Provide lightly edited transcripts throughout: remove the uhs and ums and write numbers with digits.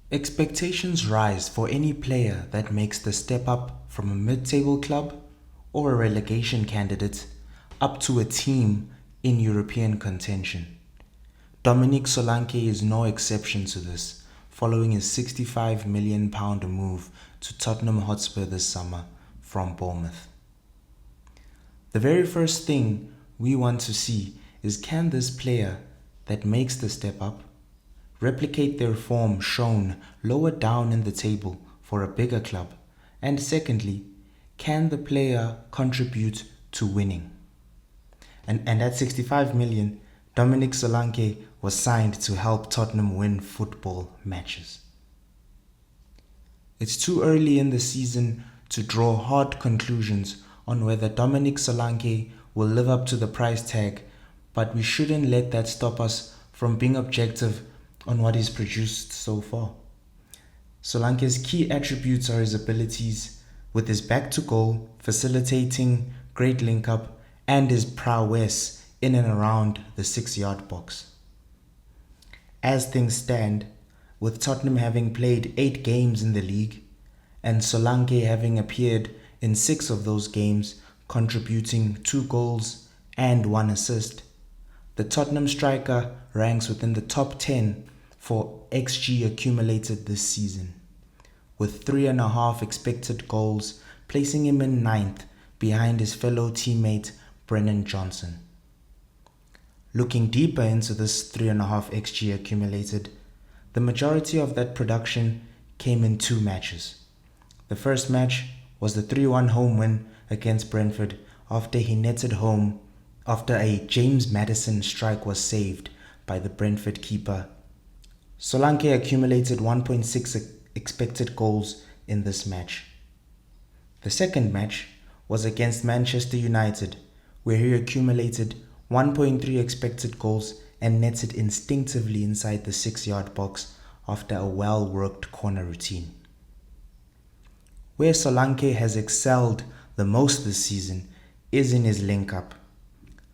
Expectations rise for any player that makes the step up from a mid-table club or a relegation candidate up to a team in European contention. Dominic Solanke is no exception to this, following his £65 million move to Tottenham Hotspur this summer from Bournemouth. The very first thing we want to see is, can this player that makes the step up replicate their form shown lower down in the table for a bigger club? And secondly, can the player contribute to winning? And at 65 million, Dominic Solanke was signed to help Tottenham win football matches. It's too early in the season to draw hard conclusions on whether Dominic Solanke will live up to the price tag, but we shouldn't let that stop us from being objective on what he's produced so far. Solanke's key attributes are his abilities with his back to goal, facilitating, great link up, and his prowess in and around the 6-yard box. As things stand, with Tottenham having played 8 games in the league and Solanke having appeared in 6 of those games, contributing 2 goals and 1 assist, the Tottenham striker ranks within the top 10 for XG accumulated this season, with 3.5 expected goals, placing him in 9th behind his fellow teammate Brennan Johnson. Looking deeper into this 3.5 XG accumulated, the majority of that production came in 2 matches. The first match was the 3-1 home win against Brentford after he netted home after a James Maddison strike was saved by the Brentford keeper. Solanke accumulated 1.6 expected goals in this match. The second match was against Manchester United, where he accumulated 1.3 expected goals and netted instinctively inside the 6-yard box after a well-worked corner routine. Where Solanke has excelled the most this season is in his link-up.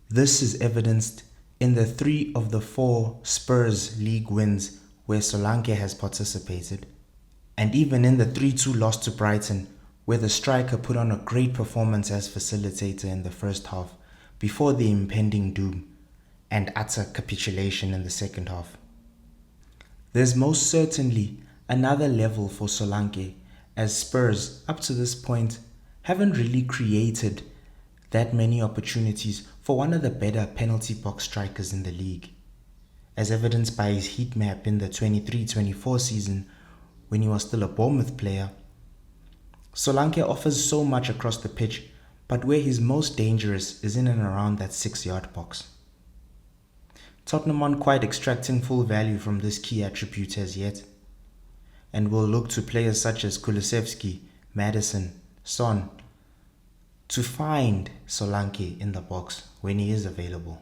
This is evidenced in the 3 of the 4 Spurs league wins where Solanke has participated, and even in the 3-2 loss to Brighton, where the striker put on a great performance as facilitator in the first half before the impending doom and utter capitulation in the second half. There's most certainly another level for Solanke, as Spurs, up to this point, haven't really created that many opportunities for one of the better penalty box strikers in the league, as evidenced by his heat map in the 23-24 season when he was still a Bournemouth player. Solanke offers so much across the pitch, but where he's most dangerous is in and around that 6-yard box. Tottenham aren't quite extracting full value from this key attribute as yet, and will look to players such as Kulusevski, Maddison, Son to find Solanke in the box when he is available.